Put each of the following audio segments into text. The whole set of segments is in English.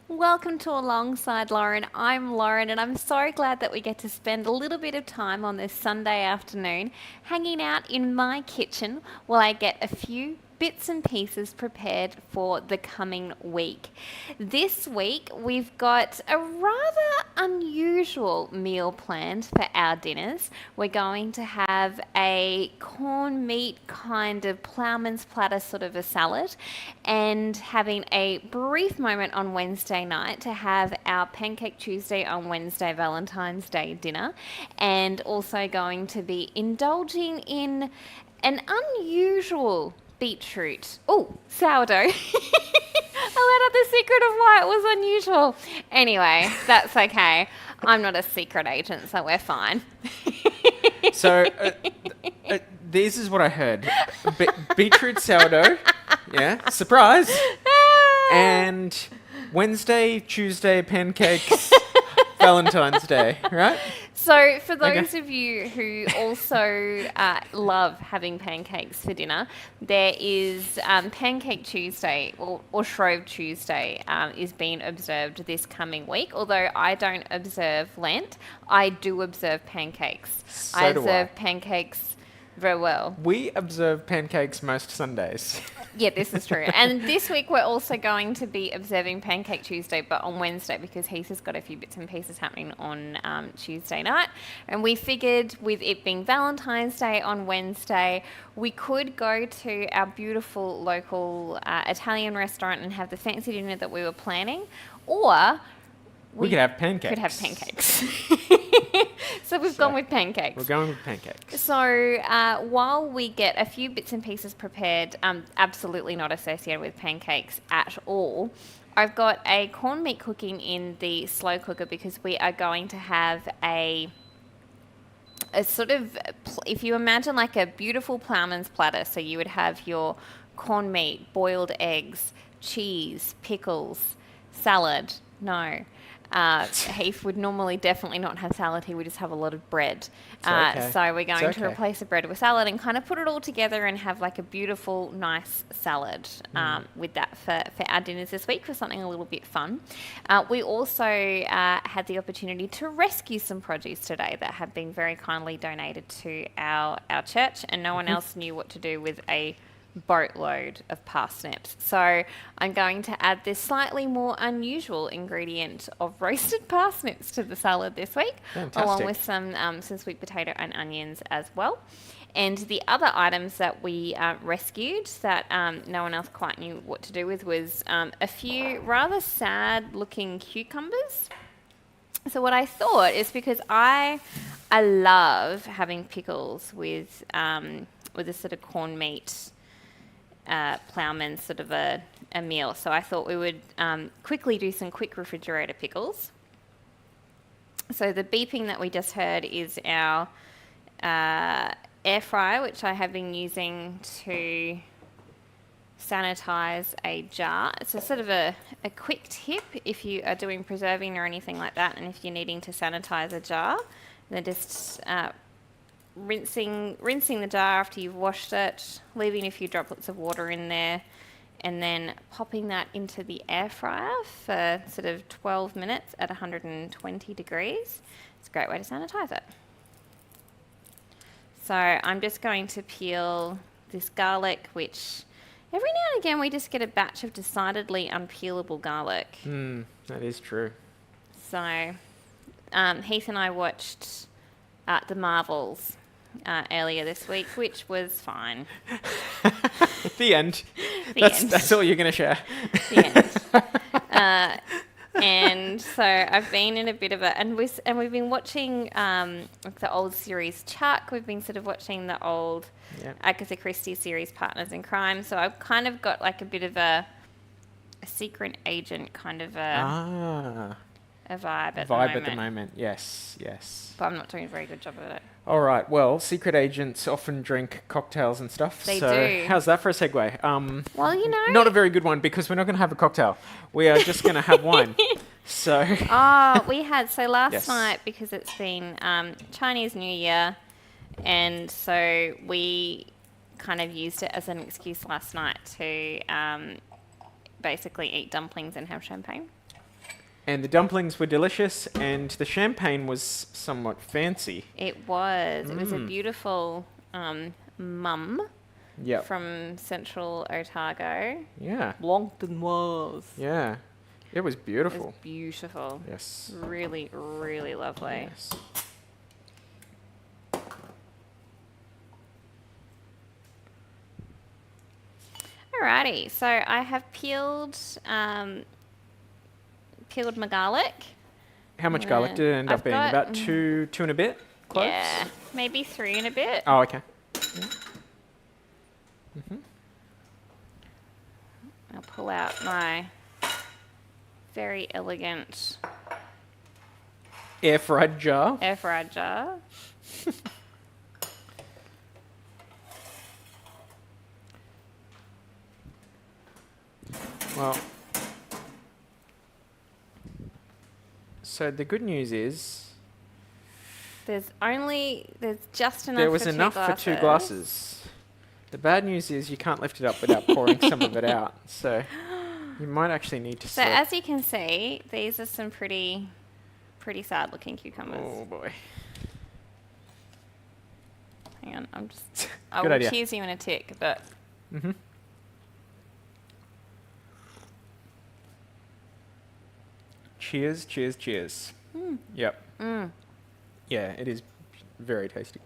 Welcome to Alongside Lauren. I'm Lauren, and I'm so glad that we get to spend a little bit of time on this Sunday afternoon hanging out in my kitchen while I get a few bits and pieces prepared for the coming week. This week, we've got a rather unusual meal planned for our dinners. We're going to have a corn meat kind of ploughman's platter, sort of a salad, and having a brief moment on Wednesday night to have our Pancake Tuesday on Wednesday Valentine's Day dinner, and also going to be indulging in an unusual beetroot. Oh, sourdough. I let out the secret of why it was unusual. Anyway, that's okay. I'm not a secret agent, so we're fine. So, this is what I heard. Beetroot sourdough. Yeah. Surprise. And Wednesday, Tuesday, pancakes, Valentine's Day, right? So, for those of you who also love having pancakes for dinner, there is Pancake Tuesday or Shrove Tuesday is being observed this coming week. Although I don't observe Lent, I do observe pancakes. So I do observe I. pancakes very well. We observe pancakes most Sundays. Yeah, this is true. And this week we're also going to be observing Pancake Tuesday, but on Wednesday because Heath has got a few bits and pieces happening on Tuesday night. And we figured with it being Valentine's Day on Wednesday, we could go to our beautiful local Italian restaurant and have the fancy dinner that we were planning, or We could have pancakes. could have pancakes. So we've gone with pancakes. We're going with pancakes. So while we get a few bits and pieces prepared, absolutely not associated with pancakes at all, I've got a corned meat cooking in the slow cooker because we are going to have a sort of, if you imagine like a beautiful ploughman's platter, so you would have your corned meat, boiled eggs, cheese, pickles, salad. No. Heath would normally definitely not have salad. He would just have a lot of bread. Okay. So we're going It's to okay. replace the bread with salad and kind of put it all together and have like a beautiful, nice salad with that for our dinners this week for something a little bit fun. We also had the opportunity to rescue some produce today that had been very kindly donated to our church, and no one else knew what to do with a boatload of parsnips. So I'm going to add this slightly more unusual ingredient of roasted parsnips to the salad this week, Fantastic. along with some sweet potato and onions as well. And the other items that we rescued that no one else quite knew what to do with was a few rather sad looking cucumbers. So what I thought is, because I love having pickles with a sort of corned meat ploughman sort of a meal. So I thought we would quickly do some quick refrigerator pickles. So the beeping that we just heard is our air fryer, which I have been using to sanitize a jar. It's a sort of a quick tip if you are doing preserving or anything like that, and if you're needing to sanitize a jar, then just rinsing the jar after you've washed it, leaving a few droplets of water in there, and then popping that into the air fryer for sort of 12 minutes at 120 degrees. It's a great way to sanitize it. So I'm just going to peel this garlic, which every now and again we just get a batch of decidedly unpeelable garlic. That is true. So Heath and I watched The Marvels earlier this week, which was fine. The end. The that's end. that's all you're going to share. The end. And so I've been in a bit of a, and we've been watching like the old series Chuck. We've been sort of watching the old Yep. Agatha Christie series Partners in Crime. So I've kind of got like a bit of a secret agent kind of a vibe at the moment. Yes. But I'm not doing a very good job of it. All right. Well, secret agents often drink cocktails and stuff. They so do. How's that for a segue? Well, you know. Not a very good one, because we're not going to have a cocktail. We are just going to have wine. So We had, so last Yes. night, because it's been Chinese New Year, and so we kind of used it as an excuse last night to basically eat dumplings and have champagne. And the dumplings were delicious, and the champagne was somewhat fancy. It was. It was a Mm. beautiful mum Yep. from Central Otago. Yeah. Blanctenoise. Yeah. It was It was beautiful. beautiful. Yes. Really, really lovely. Yes. Alrighty, so I have peeled my garlic. How much garlic did it end I've up being? got- About two and a bit cloves? Yeah, maybe 3 and a bit. Oh, okay. I'll pull out my very elegant Air fried jar. air fryer jar. Well, so the good news is There's just enough there was for enough two for 2 glasses. The bad news is you can't lift it up without pouring some of it out. So you might actually need to So slip. as you can see, these are some pretty sad looking cucumbers. Oh boy. Hang on, I Good will idea. cheers you in a tick, but Mm-hmm. Cheers, cheers, cheers. Yep. mm, Yeah, it is very tasty.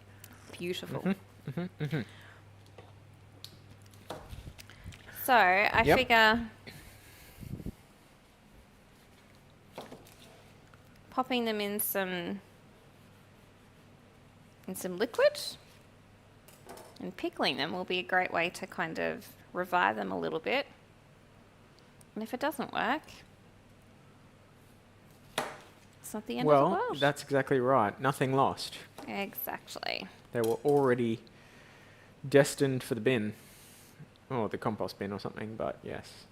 beautiful. Mm-hmm. So I Yep. figure popping them in some liquid and pickling them will be a great way to kind of revive them a little bit. And if it doesn't work, it's not the end of the Well, world. that's exactly right. Nothing lost. Exactly. They were already destined for the bin. Or the compost bin or something, but yes.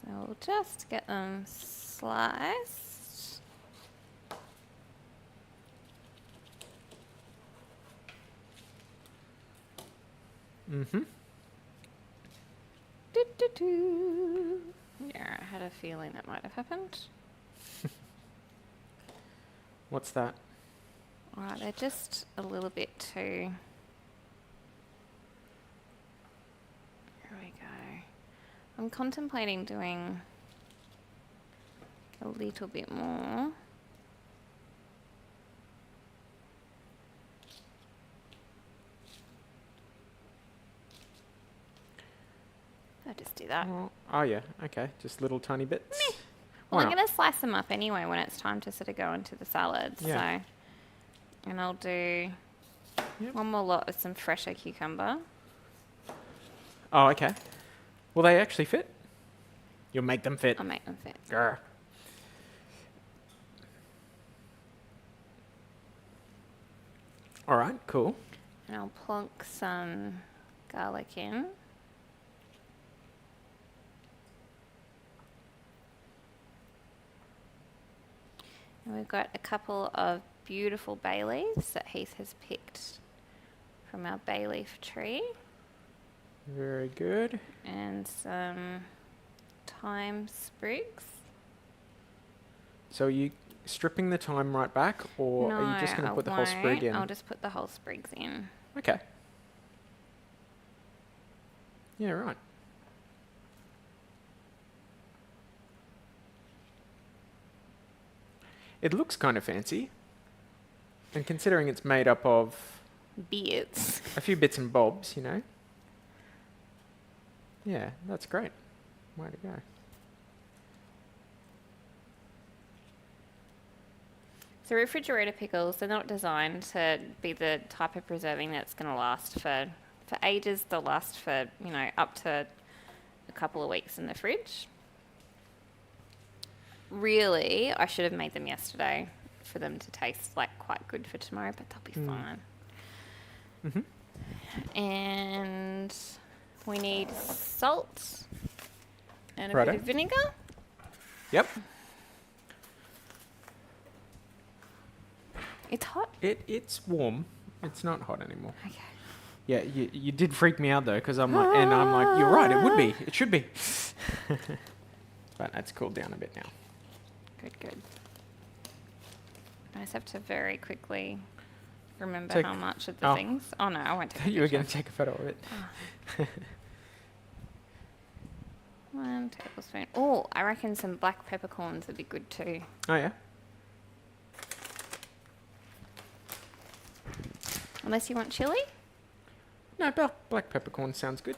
So we'll just get them sliced. Mm-hmm. Do-do-do. Yeah, I had a feeling that might have happened. What's that? Alright, they're just a little bit too... Here we go. I'm contemplating doing a little bit more. I'll just do that. Oh yeah, okay. Just little tiny bits. Well, Why I'm not? going to slice them up anyway when it's time to sort of go into the salad. Yeah. So, and I'll do Yep. one more lot of some fresher cucumber. Oh, okay. Will they actually fit? You'll make them fit. I'll make them fit. Grr. All right, cool. And I'll plonk some garlic in. And we've got a couple of beautiful bay leaves that Heath has picked from our bay leaf tree. Very good. And some thyme sprigs. So are you stripping the thyme right back, or are you just going to I put the whole sprig won't. in? I'll just put the whole sprigs in. Okay. Yeah, right. It looks kind of fancy. And considering it's made up of Beards. a few bits and bobs, you know. Yeah, that's great. Way to go. So refrigerator pickles, they're not designed to be the type of preserving that's going to last for ages. They'll last for, you know, up to a couple of weeks in the fridge. Really, I should have made them yesterday for them to taste like quite good for tomorrow, but they'll be fine. Mm-hmm. And we need salt and a Righto. bit of vinegar. Yep. It's hot. It's warm. It's not hot anymore. Okay. Yeah, you did freak me out though, because I'm like, you're right, it would be. It should be. But it's cooled down a bit now. Good, good. I just have to very quickly remember Take- how much of the oh. things. Oh no, I won't take a You were picture. going to take a photo of it. 1 tablespoon. Oh, I reckon some black peppercorns would be good too. Oh, yeah? Unless you want chili. No, black peppercorn sounds good.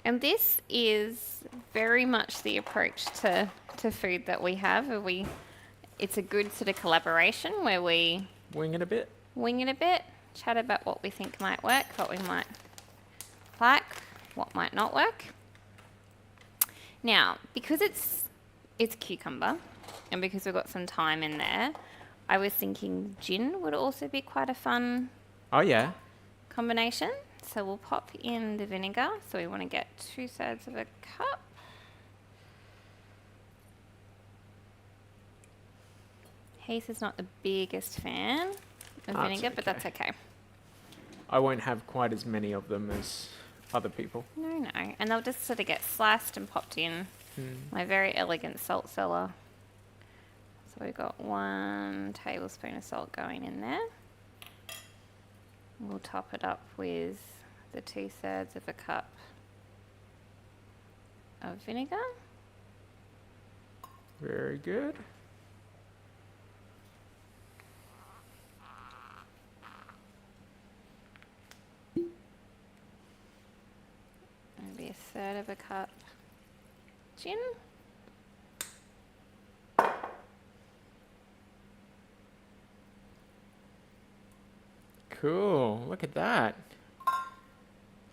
And this is very much the approach to food that we have. It's a good sort of collaboration where we Wing it a bit. wing it a bit, chat about what we think might work, what we might like, what might not work. Now, because it's cucumber and because we've got some thyme in there, I was thinking gin would also be quite a fun Oh, yeah. combination. So we'll pop in the vinegar. So we want to get 2/3 of a cup. Heath is not the biggest fan of That's vinegar, but that's okay. okay. I won't have quite as many of them as other people. No. And they'll just sort of get sliced and popped in my very elegant salt cellar. So we've got 1 tablespoon of salt going in there. We'll top it up with the 2/3 of a cup of vinegar. Very good. Maybe 1/3 of a cup gin. Cool. Look at that.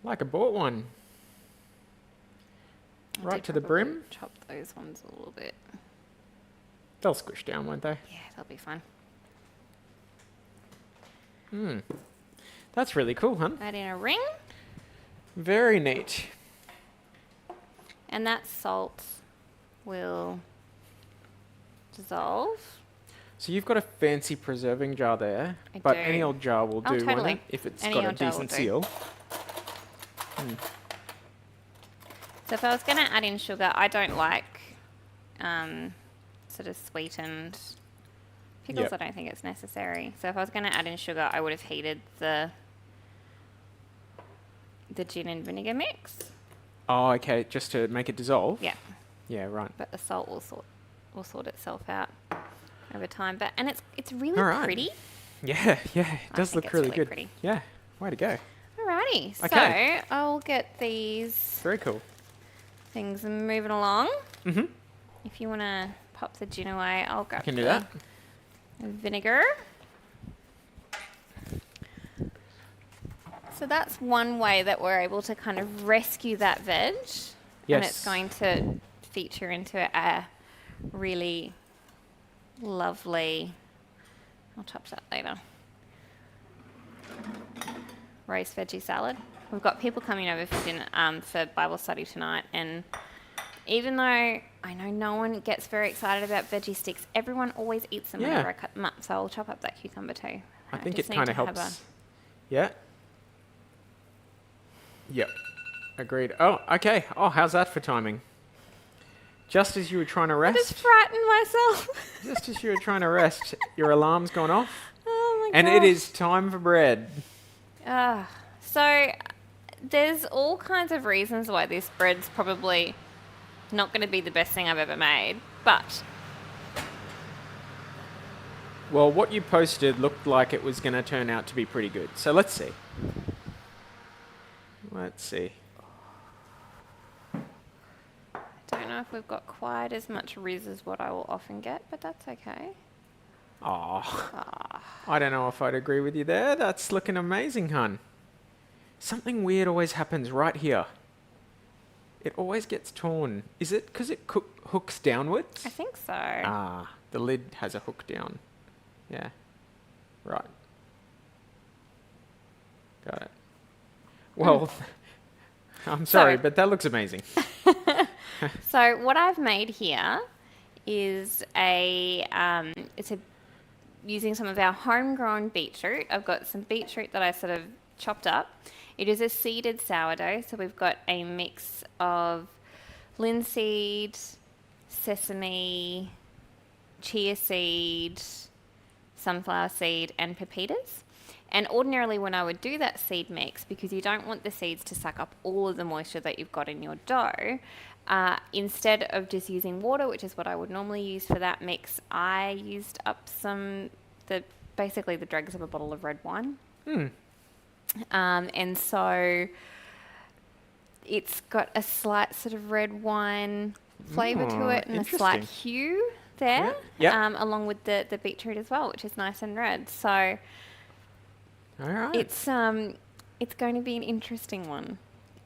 Like I bought one. I Right did to the probably brim. Chop those ones a little bit. They'll squish down, won't they? Yeah, they'll be fine. That's really cool, huh? Add in a ring, Very neat. and that salt will dissolve. So you've got a fancy preserving jar there, I but do. any old jar will Oh, do, won't totally. it? If it's Any got a old jar will decent do. seal. So if I was going to add in sugar, I don't like sort of sweetened pickles. Yep. I don't think it's necessary. So if I was going to add in sugar, I would have heated the gin and vinegar mix. Oh, okay, just to make it dissolve? Yeah, Yeah, right. but the salt will sort itself out over time. But it's really All right. pretty. Yeah, it I does think look it's really really good. pretty. Yeah, way to go. Alrighty, Okay. so I'll get these Very cool. things moving along. Mm-hmm. If you want to pop the gin away, I'll grab Can do the that. vinegar. So that's one way that we're able to kind of rescue that veg. And it's Yes. going to feature into a really lovely, I'll top that later, roast veggie salad. We've got people coming over for dinner, for Bible study tonight, and even though I know no one gets very excited about veggie sticks, everyone always eats them Yeah. whenever I cut them up. So I'll chop up that cucumber too. I think just it need kind to of have helps. Yeah. Yep. Agreed. Oh, okay. Oh, how's that for timing? Just as you were trying to I just rest, frightened myself. just as you were trying to rest, your alarm's gone off, Oh my and gosh. it is time for bread. So there's all kinds of reasons why this bread's probably not going to be the best thing I've ever made, but Well, what you posted looked like it was going to turn out to be pretty good. So let's see. Let's see. I don't know if we've got quite as much riz as what I will often get, but that's okay. Oh, I don't know if I'd agree with you there. That's looking amazing, hun. Something weird always happens right here. It always gets torn. Is it because it hooks downwards? I think so. Ah, the lid has a hook down. Yeah. Right. Got it. Well, I'm sorry, but that looks amazing. So what I've made here is it's a using some of our homegrown beetroot. I've got some beetroot that I sort of chopped up. It is a seeded sourdough, so we've got a mix of linseed, sesame, chia seed, sunflower seed, and pepitas. And ordinarily when I would do that seed mix, because you don't want the seeds to suck up all of the moisture that you've got in your dough, instead of just using water, which is what I would normally use for that mix, I used up basically the dregs of a bottle of red wine. And so it's got a slight sort of red wine flavour to it and a slight interesting. hue there, Yeah. along with the beetroot as well, which is nice and red. So All right. it's going to be an interesting one,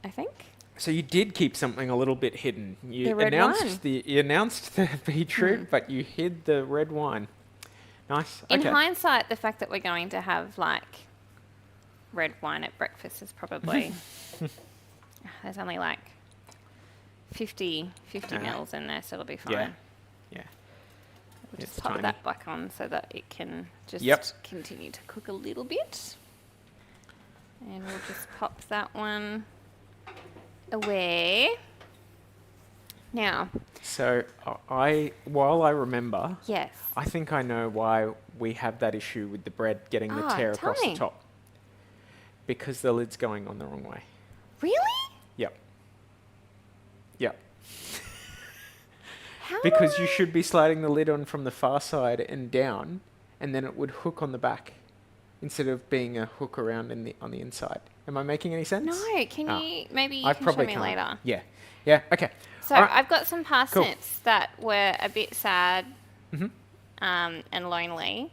I think. So you did keep something a little bit hidden. You The red announced wine. you announced the beetroot, but you hid the red wine. Nice. In Okay. hindsight, the fact that we're going to have like red wine at breakfast is probably there's only like 50 mils in there, so it'll be fine. Yeah. Yeah. We'll It's just pop tiny. that back on so that it can just Yep. continue to cook a little bit. And we'll just pop that one away. Now, So while I remember, yes. I think I know why we have that issue with the bread getting the Ah, tear tell across me. the top. Because the lid's going on the wrong way. Really? Yep. Yep. How Because do you I- should be sliding the lid on from the far side and down, and then it would hook on the back instead of being a hook around on the inside. Am I making any sense? No, can Ah. you maybe you I can probably show me can't. later. Yeah. Yeah. Okay. So All right. I've got some parsnips that were a bit sad Mhm. and lonely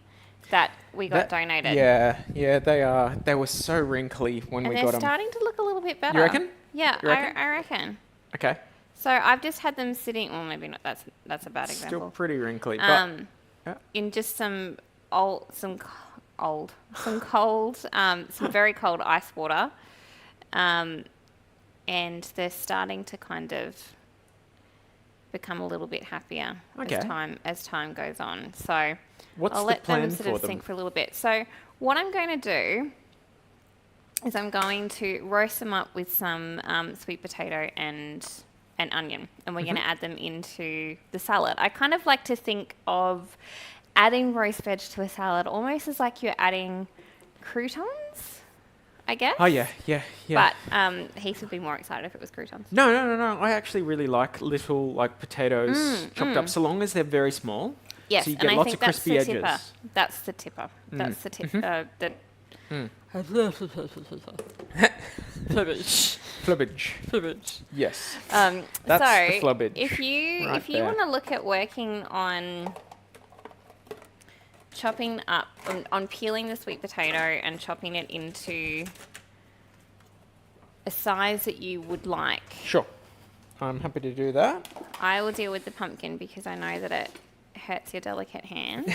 that we got donated. Yeah, they are. They were so wrinkly when And we they're got them. starting to look a little bit better. You reckon? Yeah, You reckon? I reckon. Okay. So I've just had them sitting. Well, maybe not. That's a bad Still example. pretty wrinkly, but yeah. In just some very cold ice water, and they're starting to kind of become a little bit happier Okay. as time goes on. So What's I'll the let plan them sort for of them? sink for a little bit. So what I'm going to do is I'm going to roast them up with some sweet potato and onion, and we're going to add them into the salad. I kind of like to think of adding roast veg to a salad almost as like you're adding croutons, I guess. Oh yeah. But Heath would be more excited if it was croutons. No. I actually really like little potatoes chopped up, so long as they're very small. Yes, So you and get I lots think of that's crispy the tipper. edges. That's the tipper. That's the tip. The Flubbage. Yes. so That's the flubbage if you right if you there. want to look at working on chopping up on peeling the sweet potato and chopping it into a size that you would like, Sure. I'm happy to do that. I will deal with the pumpkin because I know that it hurts your delicate hand.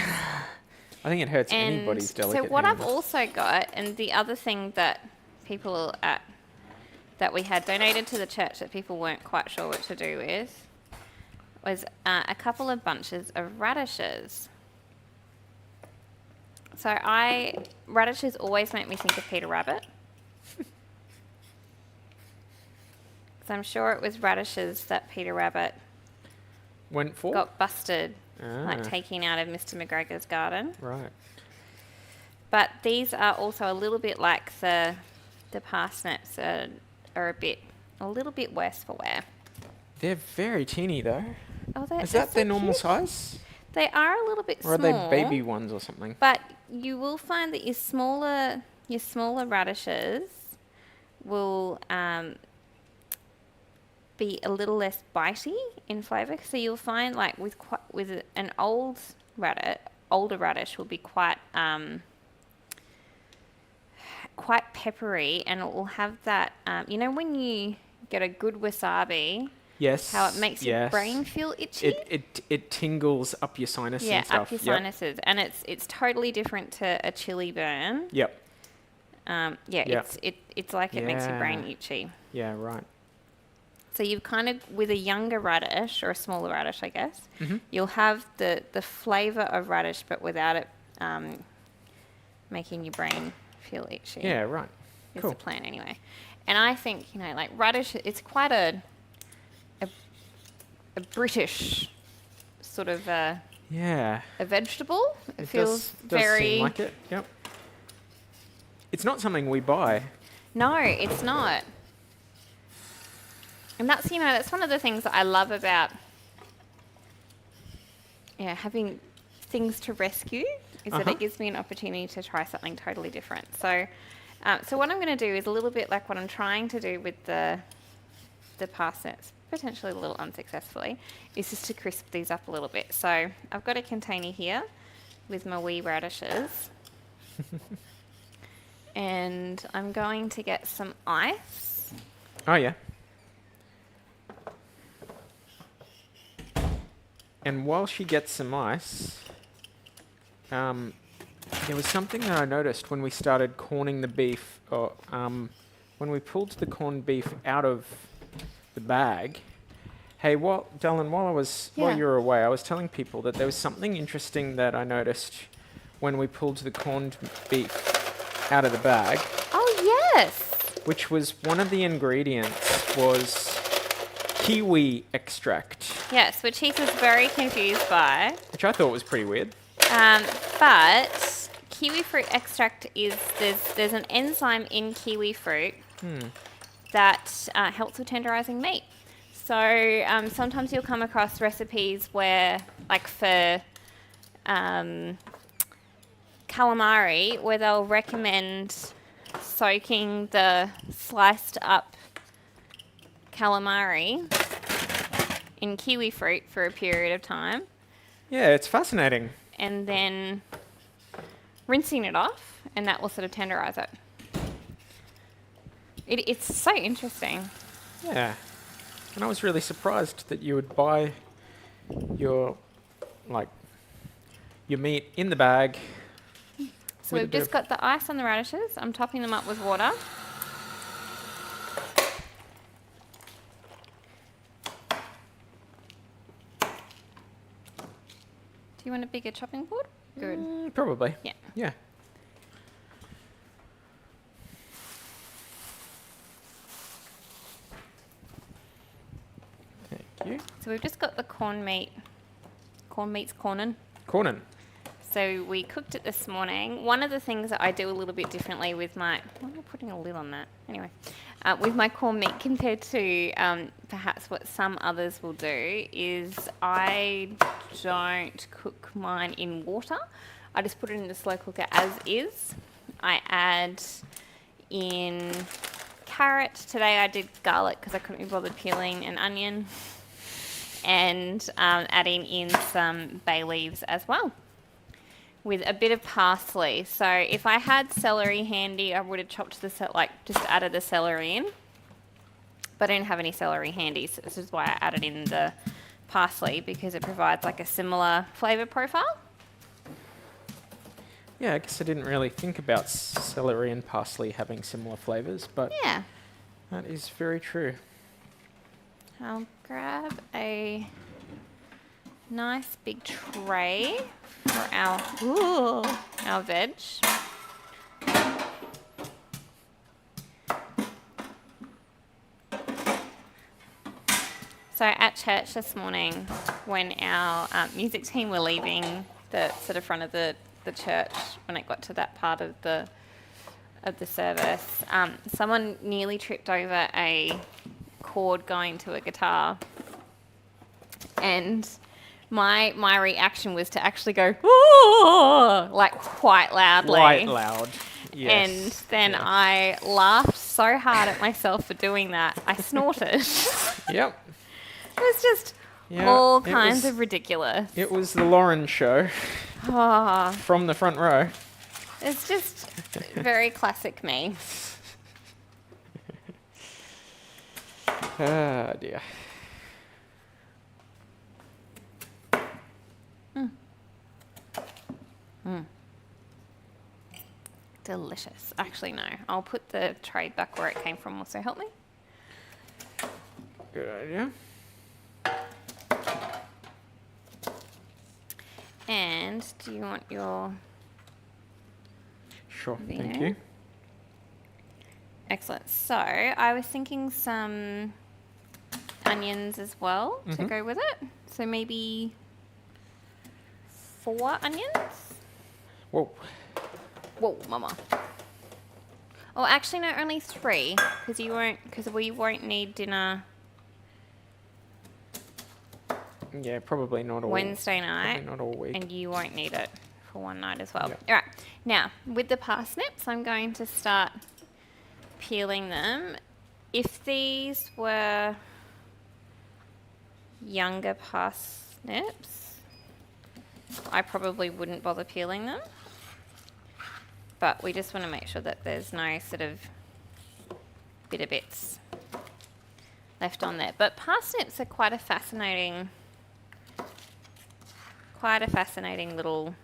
I think it hurts And anybody's so delicate what I've hand. also got, and the other thing that people that we had donated to the church that people weren't quite sure what to do with was a couple of bunches of radishes. So radishes always make me think of Peter Rabbit. So I'm sure it was radishes that Peter Rabbit Went for? got busted, like Ah. taking out of Mr. McGregor's garden. Right. But these are also a little bit like the parsnips are a little bit worse for wear. They're very teeny though. Oh, Is that their normal size? They are a little bit Or small. are they baby ones or something? But you will find that your smaller radishes will be a little less bitey in flavour. So you'll find like with an older radish will be quite peppery, and it will have that when you get a good wasabi, Yes. how it makes your yes. brain feel itchy. It tingles up your sinus Yeah, and stuff. up your Yep. sinuses, and it's totally different to a chili burn. Yep. Yeah, it's like it makes your brain Yeah. itchy. Yeah, right. So you've kind of, with a younger radish or a smaller radish, I guess, Mm-hmm. you'll have the flavour of radish, but without it making your brain feel itchy. Yeah, right. Is Cool. the plan anyway. And I think, like radish, it's quite a British sort of Yeah. a vegetable. It feels does very... seem like it. Yep. It's not something we buy. No, it's not. And that's, that's one of the things that I love about having things to rescue is that it gives me an opportunity to try something totally different. So so what I'm going to do is a little bit like what I'm trying to do with the parsnips, potentially a little unsuccessfully, is just to crisp these up a little bit. So I've got a container here with my wee radishes. And I'm going to get some ice. Oh, yeah. And while she gets some ice, there was something that I noticed when we started corning the beef, or when we pulled the corned beef out of the bag. Hey, Dylan, while you were away, I was telling people that there was something interesting that I noticed when we pulled the corned beef out of the bag. Oh, yes. Which was one of the ingredients was kiwi extract. Yes, which he was very confused by. Which I thought was pretty weird. But kiwi fruit extract is, there's an enzyme in kiwi fruit that helps with tenderizing meat. So sometimes you'll come across recipes where, like for calamari, where they'll recommend soaking the sliced up calamari in kiwi fruit for a period of time. Yeah, it's fascinating. And then rinsing it off, and that will sort of tenderize it. It's so interesting. Yeah. And I was really surprised that you would buy your meat in the bag. So we've just got the ice on the radishes. I'm topping them up with water. Do you want a bigger chopping board? Good. Probably. Yeah. Yeah. Thank you. So we've just got the corned meat. Corned meat's cornin'. Cornin. So we cooked it this morning. One of the things that I do a little bit differently with my... Why am I putting a lid on that? Anyway. With my corned meat compared to perhaps what some others will do is I don't cook mine in water. I just put it in the slow cooker as is. I add in carrot. Today I did garlic because I couldn't be bothered peeling an onion. And adding in some bay leaves as well, with a bit of parsley. So if I had celery handy, I would have chopped just added the celery in. But I didn't have any celery handy, so this is why I added in the parsley, because it provides like a similar flavour profile. Yeah, I guess I didn't really think about celery and parsley having similar flavours, but Yeah. that is very true. I'll grab a nice big tray for our veg. So at church this morning, when our music team were leaving the sort of front of the church, when it got to that part of the service, someone nearly tripped over a cord going to a guitar, and my reaction was to actually go "Ooh!" like quite loudly. Quite loud. Yes. And then I laughed so hard at myself for doing that. I snorted. Yep. It was just Yeah, all it kinds was- of ridiculous. It was the Lauren show Oh, from the front row. it's just very classic me. Ah, dear. Delicious. Actually, no. I'll put the tray back where it came from. Also, help me. Good idea. And do you want your sure. Vino. Thank you. Excellent. So I was thinking some onions as well to Mhm. go with it. So maybe 4 onions. Whoa. Whoa, mama. Oh, actually, no, only 3, because we won't need dinner Yeah, probably not all. Wednesday night, Probably not all week. and you won't need it for one night as well. Yep. All right. Now, with the parsnips, I'm going to start peeling them. If these were younger parsnips, I probably wouldn't bother peeling them. But we just want to make sure that there's no sort of bitter bits left on there. But parsnips are quite a fascinating little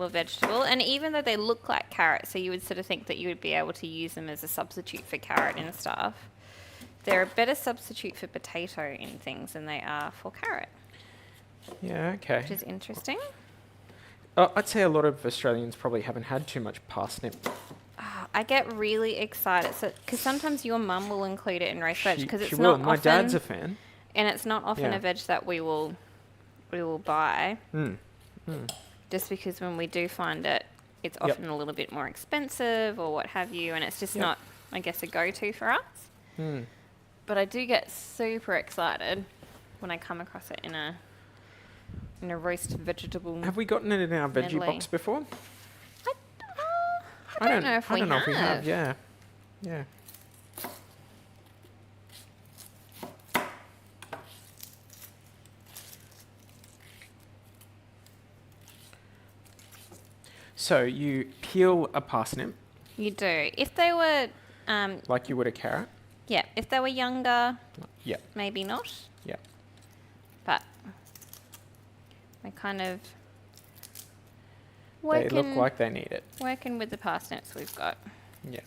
vegetable. And even though they look like carrots, so you would sort of think that you would be able to use them as a substitute for carrot and stuff, they're a better substitute for potato in things than they are for carrot, Yeah, okay. which is interesting. I'd say a lot of Australians probably haven't had too much parsnip. I get really excited because sometimes your mum will include it in roast veg because She it's will. not My often, dad's a fan. and it's not often Yeah. a veg that we will buy. Mm. Just because when we do find it, it's Yep. often a little bit more expensive or what have you, and it's just Yep. not, I guess, a go-to for us. Mm. But I do get super excited when I come across it in a roast vegetable. Have we gotten it in our veggie medley. box before? I don't know if I we don't know have. if we have. Yeah. Yeah. So you peel a parsnip You do. If they were, like you would a carrot. yeah, if they were younger, Yep. maybe not. Yep. But we're kind of They working, look like they need it. working with the parsnips we've got. Yeah.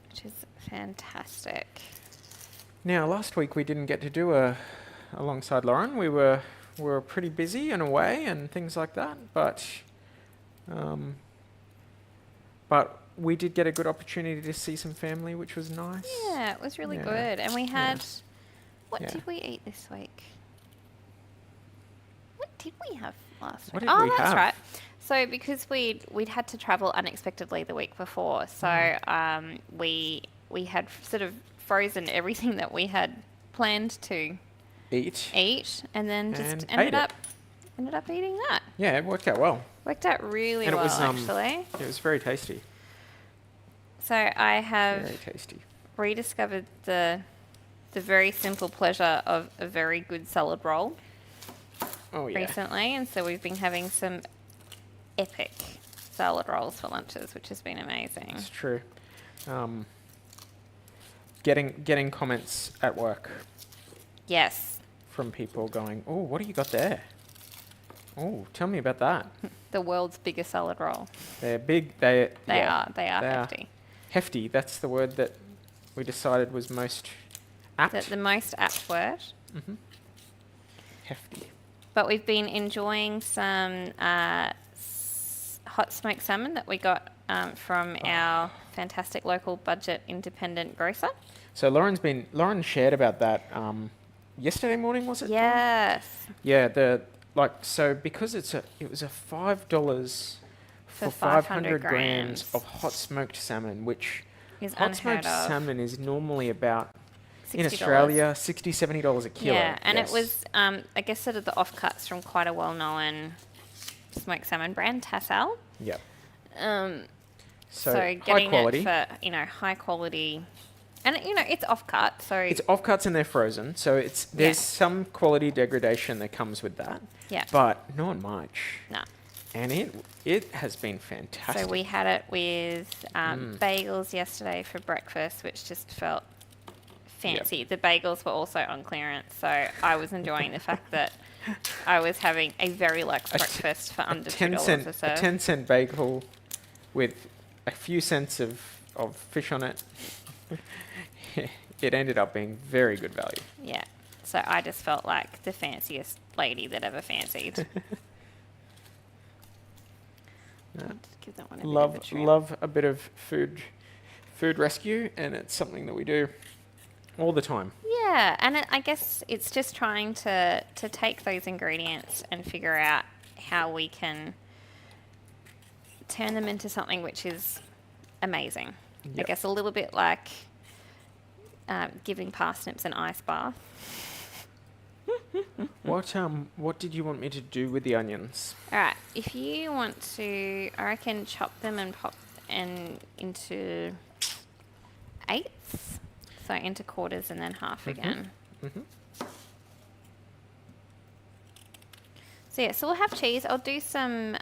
Which is fantastic. Now, last week we didn't get to do a alongside Lauren. We were pretty busy and away and things like that, but we did get a good opportunity to see some family, which was nice. Yeah, it was really Yeah. good. And we had, what Yeah. did we eat this week? What did we have last What week? did Oh, we that's have? right. So because we'd had to travel unexpectedly the week before, so we had sort of frozen everything that we had planned to Eat. eat, and then just And ended ate it. up eating that. Yeah, it worked out well. Worked out really And it well, was, actually. It was very tasty. So I have Very tasty. rediscovered the very simple pleasure of a very good salad roll Oh yeah. recently, and so we've been having some epic salad rolls for lunches, which has been amazing. It's true. Getting comments at work Yes, from people going, "Oh, what do you got there? Oh, tell me about that." the world's biggest salad roll. They're big. They They yeah, are they are. hefty. Hefty. That's the word that we decided was most apt. The most apt word. Mm-hmm. Hefty. But we've been enjoying some hot smoked salmon that we got from our fantastic local budget independent grocer. So Lauren shared about that yesterday morning, was it? Yes. Yeah. Because it was a $5 for 500 grams of hot smoked salmon, which Is hot unheard smoked of. salmon is normally about in $60. Australia $60, $70 a kilo. Yeah, and yes. it was, I guess, sort of the offcuts from quite a well-known smoked salmon brand, Tassal. Yep. Um, So, so high getting quality. it for high quality, and it's offcut, so It's offcuts and they're frozen, so there's Yeah. some quality degradation that comes with that, yeah, but not much. no. And it has been fantastic. So we had it with bagels yesterday for breakfast, which just felt fancy. The bagels were also on clearance, so I was enjoying the fact that I was having a very luxe breakfast for under $2 a serve. a 10-cent bagel with a few cents of of fish on it. It ended up being very good value. Yeah. So I just felt like the fanciest lady that ever fancied. Just give that one a bit of a trim. Love a bit of food rescue, and it's something that we do all the time. Yeah, and I guess it's just trying to take those ingredients and figure out how we can turn them into something which is amazing. I Yep. guess a little bit like giving parsnips an ice bath. What did you want me to do with the onions? All right, if you want to, I reckon chop them and pop into eighths, so into quarters and then half again. Mm-hmm. So yeah, so we'll have cheese. I'll do some.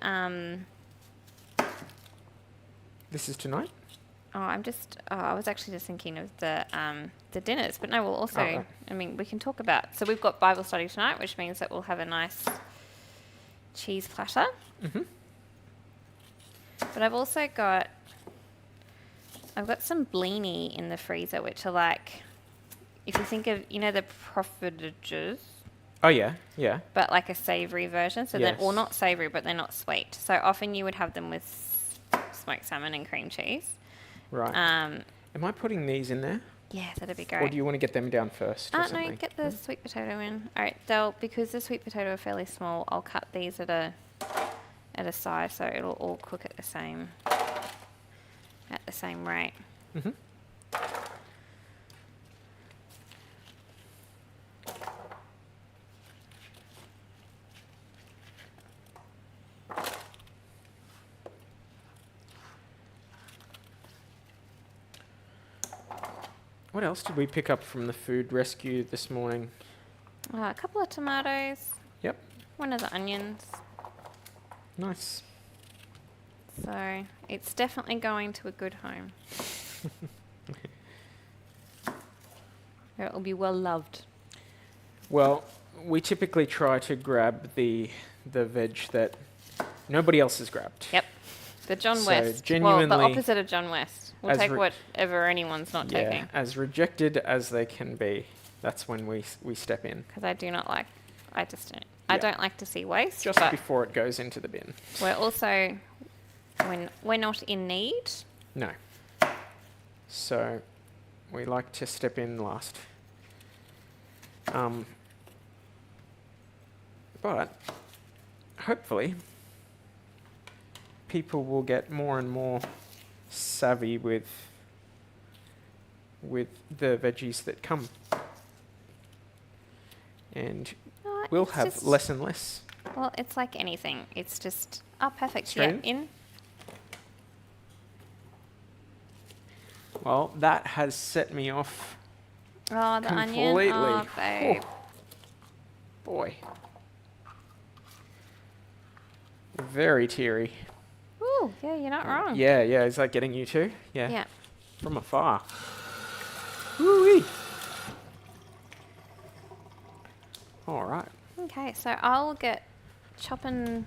This is tonight? I was actually just thinking of the dinners, but no, we'll also. Oh, right. I mean, we can talk about. So we've got Bible study tonight, which means that we'll have a nice cheese platter. Mm-hmm. But I've also got. I've got some blini in the freezer, which are like, if you think of, the profiteroles, Oh, yeah, yeah. but like a savoury version. So Yes. well, not savoury, but they're not sweet. So often you would have them with smoked salmon and cream cheese. Right. Am I putting these in there? Yeah, that'd be great. Or do you want to get them down first? Or No, something? get the sweet potato in. All right, because the sweet potato are fairly small, I'll cut these at a size so it'll all cook at the same rate. Mm-hmm. What else did we pick up from the food rescue this morning? A couple of tomatoes. Yep. One of the onions. Nice. So it's definitely going to a good home. Where it will be well loved. Well, we typically try to grab the veg that nobody else has grabbed. Yep. The John So West. genuinely, the opposite of John West. We'll as take whatever anyone's not Yeah, taking. as rejected as they can be, that's when we step in. Because I do not like, I Yeah. don't like to see waste. Just but before it goes into the bin. we're also, when we're not in need. No. So we like to step in last. But hopefully people will get more and more savvy with the veggies that come. And we'll it's have just- less and less. Well, it's like anything. It's just, perfect. Straight Yeah, in. Well, that has set me off Oh, the onion. completely. Oh, babe. Oh, boy. Very teary. Ooh, yeah, you're not wrong. Yeah, is that getting you too? Yeah. Yeah. From afar. Woo-wee. All right. Okay, so I'll get chopping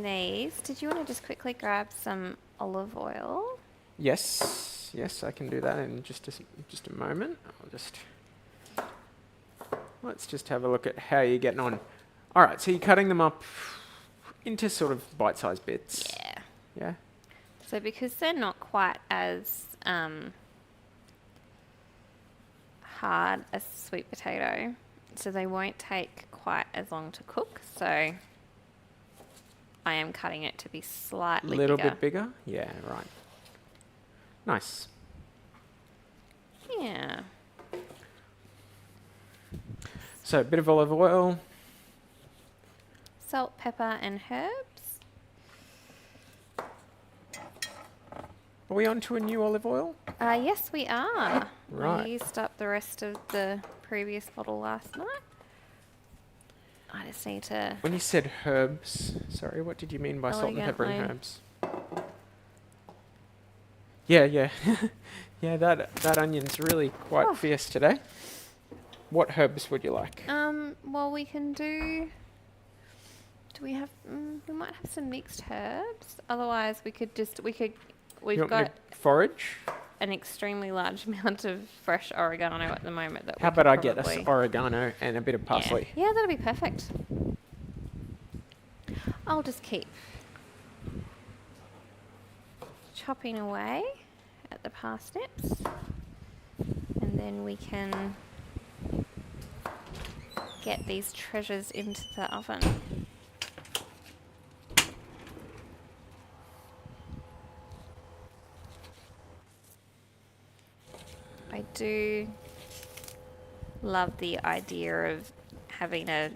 these. Did you want to just quickly grab some olive oil? Yes, I can do that in just a moment. Let's just have a look at how you're getting on. All right, so you're cutting them up into sort of bite-sized bits. Yeah. Yeah. So because they're not quite as hard as sweet potato, so they won't take quite as long to cook. So I am cutting it to be slightly Little bigger. bit bigger. Yeah, right. Nice. Yeah. So a bit of olive oil. Salt, pepper, and herbs. Are we on to a new olive oil? Yes, we are. Right. I used up the rest of the previous bottle last night. I just need to... When you said herbs, sorry, what did you mean by salt and pepper and Elegantly. herbs? Yeah. Yeah, that onion's really quite Oh. fierce today. What herbs would you like? Well, we can do we have... we might have some mixed herbs. Otherwise, we could we've You want me got to forage? an extremely large amount of fresh oregano at the moment. That How we could about I get us probably- oregano and a bit of parsley? Yeah, that'll be perfect. I'll just keep chopping away at the parsnips, and then we can get these treasures into the oven. I do love the idea of having a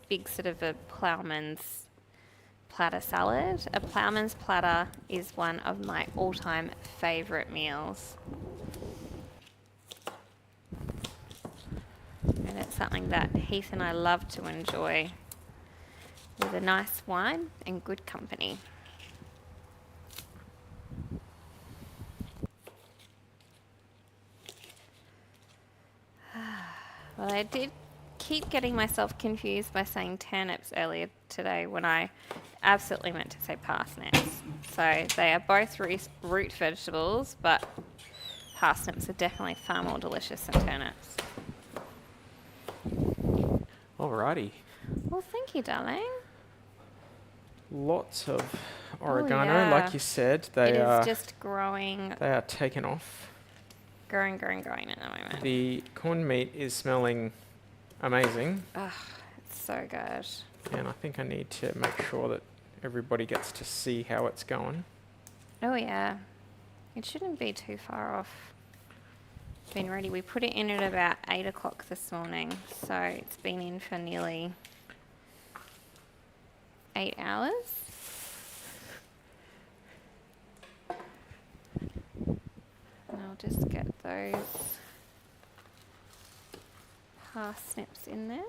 big sort of a ploughman's platter salad. A ploughman's platter is one of my all-time favourite meals. And it's something that Heath and I love to enjoy with a nice wine and good company. Well, I did keep getting myself confused by saying turnips earlier today when I absolutely meant to say parsnips. So they are both root vegetables, but parsnips are definitely far more delicious than turnips. Alrighty. Well, thank you, darling. Lots of oregano, yeah. like you said. It They is are just growing taken off. at the moment. The corned meat is smelling amazing, Ugh, it's so good. and I think I need to make sure that everybody gets to see how it's going. Oh yeah, it shouldn't be too far off. Been ready. We put it in at about 8 o'clock this morning, so it's been in for nearly 8 hours. And I'll just get those parsnips in there.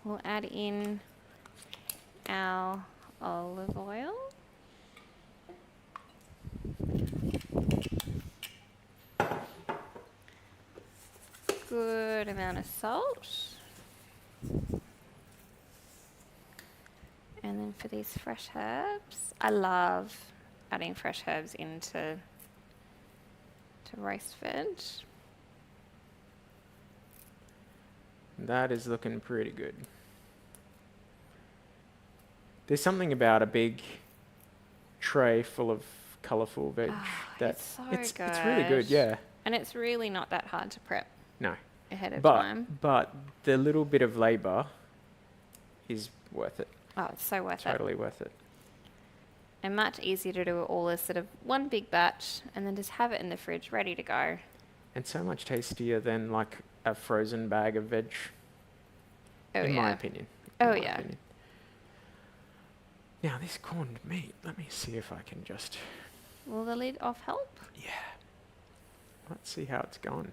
We'll add in our olive oil. Good amount of salt. And then for these fresh herbs, I love adding fresh herbs into roast veg. That is looking pretty good. There's something about a big tray full of colourful veg that it's so it's really good, good. yeah. And it's really not that hard to prep No. ahead of But time. but the little bit of labour is worth it. Oh, it's so worth it. Totally worth it. And much easier to do it all as sort of one big batch and then just have it in the fridge ready to go. And so much tastier than like a frozen bag of veg. Oh, in yeah. my opinion. Oh, In my yeah. opinion. Now this corned meat, let me see if I can just, Will the lid off help? yeah. Let's see how it's going.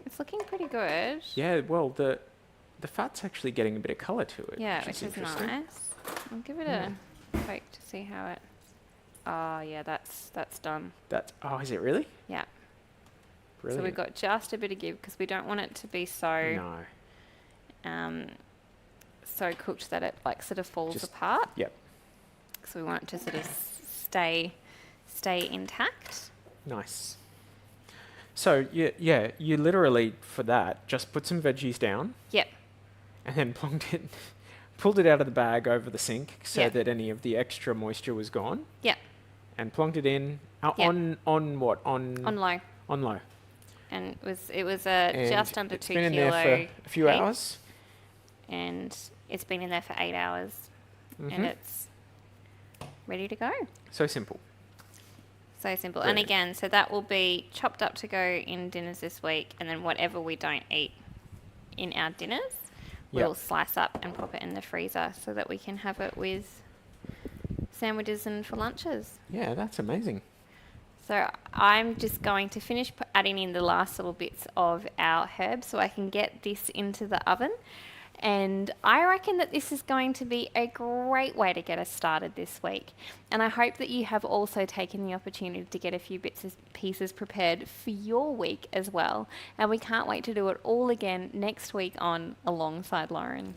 It's looking pretty good. Yeah, well the fat's actually getting a bit of colour to it. Yeah, which is interesting. nice. I'll give it a poke to see how it. Oh yeah, that's done. Is it really? Yeah. Brilliant. So we've got just a bit of give because we don't want it to be so No. so cooked that it like sort of falls Just- apart. Yep. So we want it to sort of stay intact. Nice. So you literally for that just put some veggies down Yep. and then pulled it out of the bag over the sink so Yeah. that any of the extra moisture was gone, Yep. and plonked it in Yep. on what on On low. low. And it was And just under it's 2 been in kilo there for a few heat, hours. and it's been in there for 8 hours, and Mhm. it's ready to go. So simple. So simple. And Brilliant. again, so that will be chopped up to go in dinners this week, and then whatever we don't eat in our dinners, we'll slice up and pop it in the freezer so that we can have it with sandwiches and for lunches. Yeah, that's amazing. So I'm just going to finish adding in the last little bits of our herbs so I can get this into the oven. And I reckon that this is going to be a great way to get us started this week. And I hope that you have also taken the opportunity to get a few bits and pieces prepared for your week as well. And we can't wait to do it all again next week on Alongside Lauren.